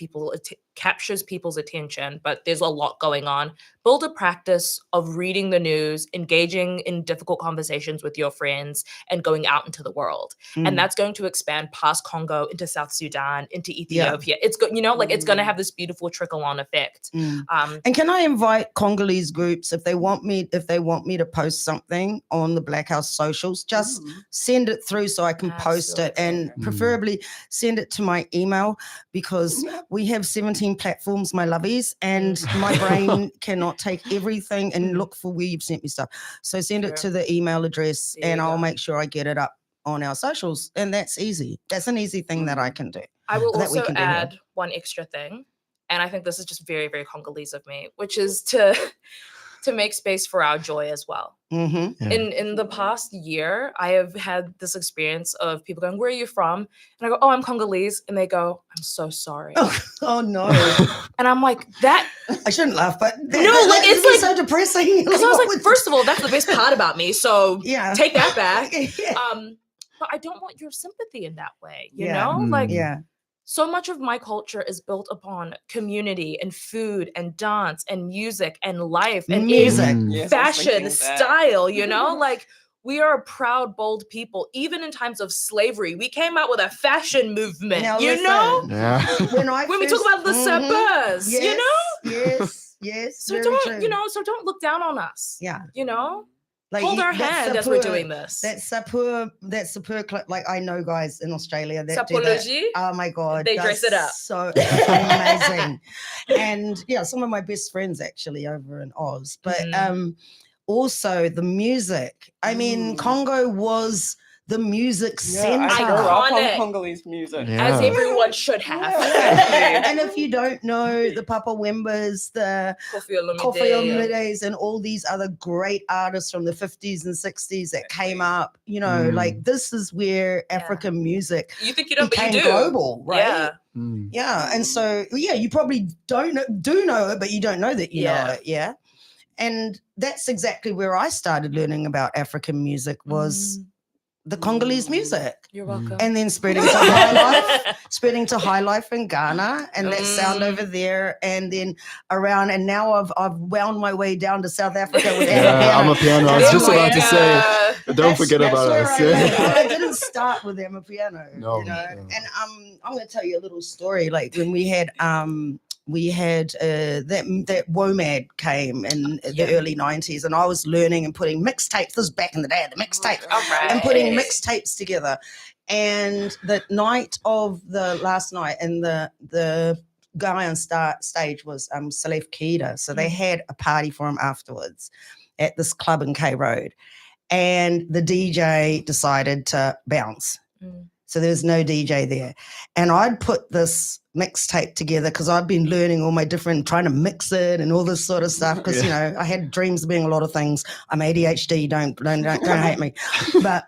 people's attention, but there's a lot going on. Build a practice of reading the news, engaging in difficult conversations with your friends, and going out into the world. And that's going to expand past Congo into South Sudan, into Ethiopia. It's you know, like, it's going to have this beautiful trickle-on effect. And can I invite Congolese groups, if they want me to post something on the Blackhouse socials, just send it through so I can post it, and preferably send it to my email, because we have 17 platforms, my lovies, and my brain cannot take everything and look for where you've sent me stuff. So send it to the email address, and I'll make sure I get it up on our socials. And that's easy. That's an easy thing that I can do. I will also add one extra thing, and I think this is just very, very Congolese of me, which is to make space for our joy as well. In the past year, I have had this experience of people going, "Where are you from?" And I go, "Oh, I'm Congolese." And they go, "I'm so sorry." Oh no. And I'm like, that I shouldn't laugh, but it's like so depressing. Because I was like, first of all, that's the best part about me. So take that back. But I don't want your sympathy in that way, you know? Like, so much of my culture is built upon community and food and dance and music and life and fashion, style, you know? Like, we are a proud, bold people. Even in times of slavery, we came out with a fashion movement, you know? When we talk about the sapeurs, you know? Yes. So don't look down on us. Yeah. You know? Like, hold our hand as we're doing this. That sapeur, like, I know guys in Australia that do Sapology? that. Oh my God. They dress it up. So amazing. And some of my best friends actually over in Oz. But also the music. I mean, Congo was the music center. I grew up on Congolese music. As everyone should have. And if you don't know the Papa Wembas, the Kofi Olumides, and all these other great artists from the 50s and 60s that came up, you know, like, this is where African music became global, right? Yeah. And so, you probably do know it, but you don't know that you know it. Yeah. And that's exactly where I started learning about African music, was the Congolese music. You're welcome. And then spreading to high life in Ghana, and that sound over there, and then around, and now I've wound my way down to South Africa with I'm a piano. I was just about to say, don't forget about us. I didn't start with Amapiano. No, you know? And I'm going to tell you a little story. Like, when we had that WOMAD came in the early 90s, and I was learning and putting mixtapes. This was back in the day, the mixtape, and putting mixtapes together. And the night of the last night, and the guy on stage was Salif Keita. So they had a party for him afterwards at this club in K Road, and the DJ decided to bounce. So there was no DJ there. And I'd put this mixtape together because I've been learning all my different, trying to mix it and all this sort of stuff. Because, you know, I had dreams of being a lot of things. I'm ADHD, don't hate me. But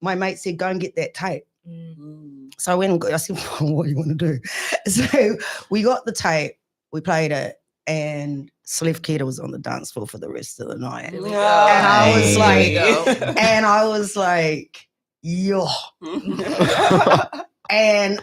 my mate said, go and get that tape. So I went and I said, what do you want to do? So we got the tape, we played it, and Slev Keta was on the dance floor for the rest of the night. Here we go. And I was Hey. like, yo. And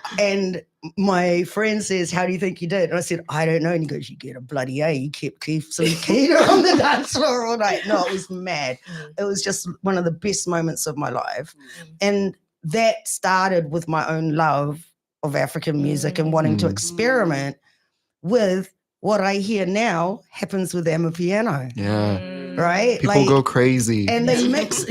my friend says, how do you think you did? And I said, I don't know. And he goes, you get a bloody A. You kept Slev Keta on the dance floor all night. No, it was mad. It was just one of the best moments of my life. And that started with my own love of African music and wanting to experiment with what I hear now happens with Amapiano. Yeah. Right? People go crazy. And they mix,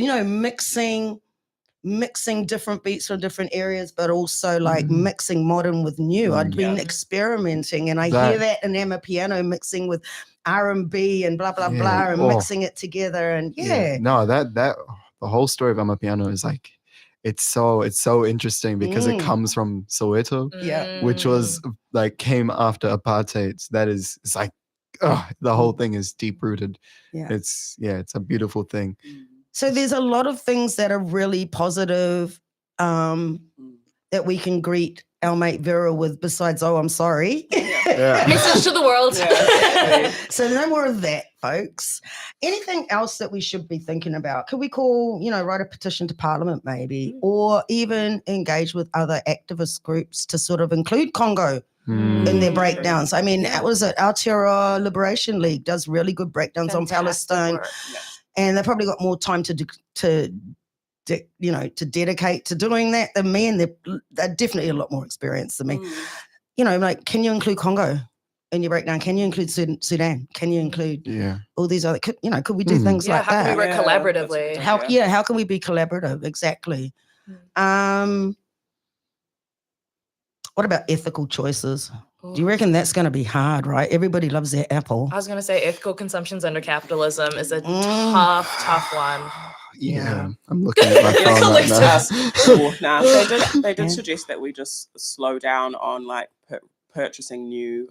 mixing different beats from different areas, but also like mixing modern with new. I'd been experimenting, and I hear that in Amapiano mixing with R&B and blah, blah, blah, and mixing it together. And No, that the whole story of Amapiano is like, it's so interesting because it comes from Soweto, which was like came after apartheid. That is, it's like, the whole thing is deep rooted. It's a beautiful thing. So there's a lot of things that are really positive that we can greet our mate Vira with besides, oh, I'm sorry. Message to the world. So no more of that, folks. Anything else that we should be thinking about? Could we call, write a petition to Parliament maybe, or even engage with other activist groups to sort of include Congo in their breakdowns? I mean, that was it. Aotearoa Liberation League does really good breakdowns on Palestine. And they've probably got more time to dedicate to doing that than me, and they're definitely a lot more experienced than me. Like, can you include Congo in your breakdown? Can you include Sudan? Can you include all these other? Could we do things like how that? can we work collaboratively? How can we be collaborative? Exactly. What about ethical choices? Do you reckon that's going to be hard, right? Everybody loves their apple. I was going to say ethical consumptions under capitalism is a tough one. Yeah, I'm looking at my phone right now. They did suggest that we just slow down on like purchasing new,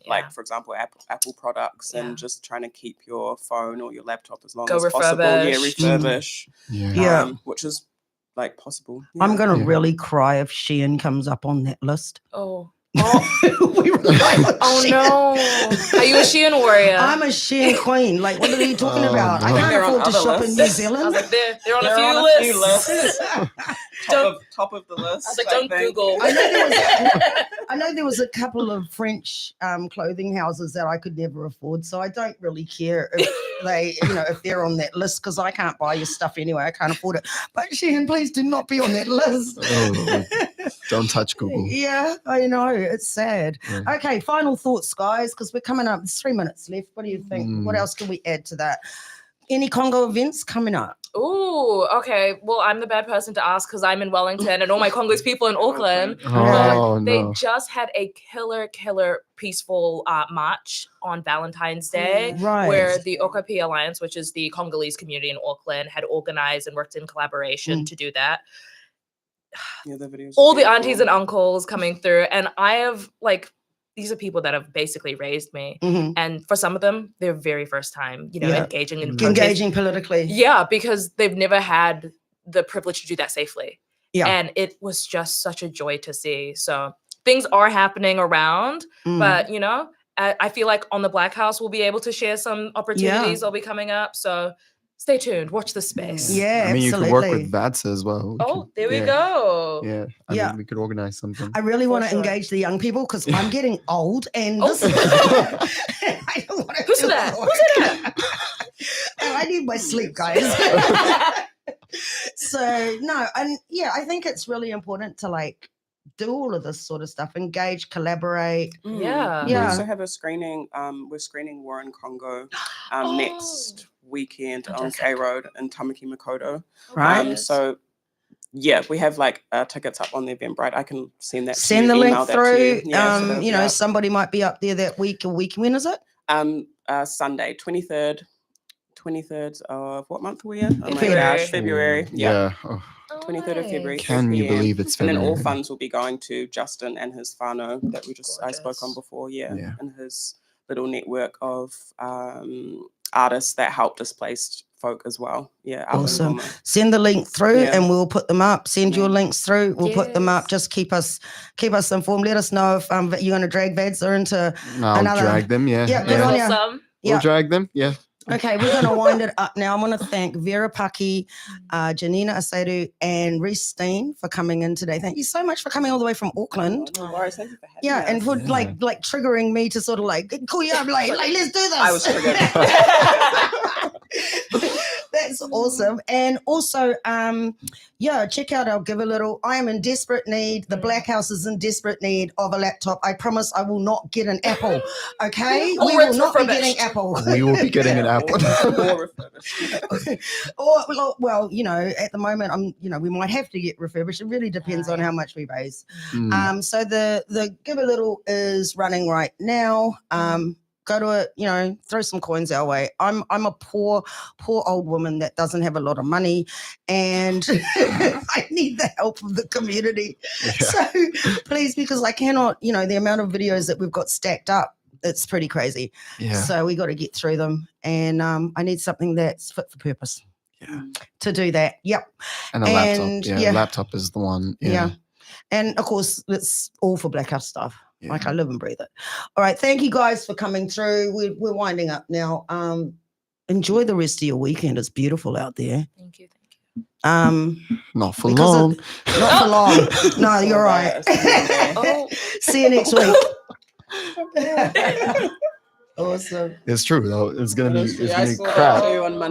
like for example, Apple products, and just trying to keep your phone or your laptop as long as possible. Yeah, refurbish. Which is like possible. Yeah. I'm going to really cry if Shein comes up on that list. Oh. Oh no! Are you a Shein warrior? I'm a Shein queen. Like, what are you talking about? No. I can't afford to shop in New Zealand. I was like, they're on a few lists. top of the list. I was like, don't Google. I know there was a couple of French clothing houses that I could never afford, so I don't really care if they, if they're on that list, because I can't buy your stuff anyway. I can't afford it. But Shein, please do not be on that list. Don't touch Google. Yeah, I know. It's sad. Yeah. Okay, final thoughts, guys, because we're coming up. There's 3 minutes left. What do you think? What else can we add to that? Any Congo events coming up? Ooh, okay. Well, I'm the bad person to ask because I'm in Wellington and all my Congolese people in Auckland. They just had a killer peaceful march on Valentine's Day, where the Okapi Alliance, which is the Congolese community in Auckland, had organized and worked in collaboration to do that. All the aunties and uncles coming through, and I have these are people that have basically raised me, and for some of them, their very first time, engaging politically. Yeah, because they've never had the privilege to do that safely. Yeah, and it was just such a joy to see. So things are happening around, but I feel like on the Blackhouse we'll be able to share some opportunities that'll be coming up. So stay tuned. Watch the space. Yeah, I mean, you could work with VATSA as well. There we go. Yeah. I mean, we could organize something. I really want to engage the young people because I'm getting old and this I don't want to. Who's that? Who's that? I need my sleep, guys. So no, and I think it's really important to do all of this sort of stuff, engage, collaborate. Yeah. We also have a screening. We're screening War in Congo next weekend on K Road in Tamaki Makoto. Right. So we have tickets up on the Eventbrite. I can send that. Send the link through. So somebody might be up there that week. When is it? Sunday, 23rd. 23rd of what month are we in? Oh my February. gosh, February. Yeah. 23rd of February. Can you believe it's February? And then all funds will be going to Justin and his whānau that I spoke on before. Yeah. And his little network of artists that help displaced folk as well. Yeah, up in Awesome. Goma. Send the link through Yeah. and we'll put them up. Send your Yeah. links through. We'll put them up. Yes. Just keep us informed. Let us know if you're going to drag Vadza into I'll another. drag them. Yeah. Yeah, good on ya. Awesome. We'll Yeah. drag them. Yeah. Okay, we're going to wind it up now. I want to thank Vira, Paky, Janina, Asiedu, and Reece Steyn for coming in today. Thank you so much for coming all the way from Auckland. No worries. Thank you for having Yeah, us. and for Yeah. like triggering me to sort of like call you up, like let's do this. I was triggered. That's awesome. And also, check out our Give a Little. I am in desperate need. The Blackhouse is in desperate need of a laptop. I promise I will not get an Apple. Okay, Or we will it's not be refurbished. getting Apple. We will be getting an apple. More refurbished. Well, at the moment, we might have to get refurbished. It really depends on how much we raise. Mm. So the Give a Little is running right now. Go to it, throw some coins our way. I'm a poor old woman that doesn't have a lot of money, and I need the help of the community. Yeah. So please, because I cannot, the amount of videos that we've got stacked up, it's pretty crazy. Yeah. So we got to get through them, and I need something that's fit for purpose. Yeah. To do that. Yep. And a And, laptop. yeah. Laptop is the one. Yeah. And of course, it's all for Blackhouse stuff. Yeah. Like I live and breathe it. All right. Thank you guys for coming through. We're winding up now. Enjoy the rest of your weekend. It's beautiful out there. Thank you. Not for Because long. Not for long. No, you're right. Oh. See you next week. Awesome. It's true though. It's gonna be I crap. saw that too on Monday.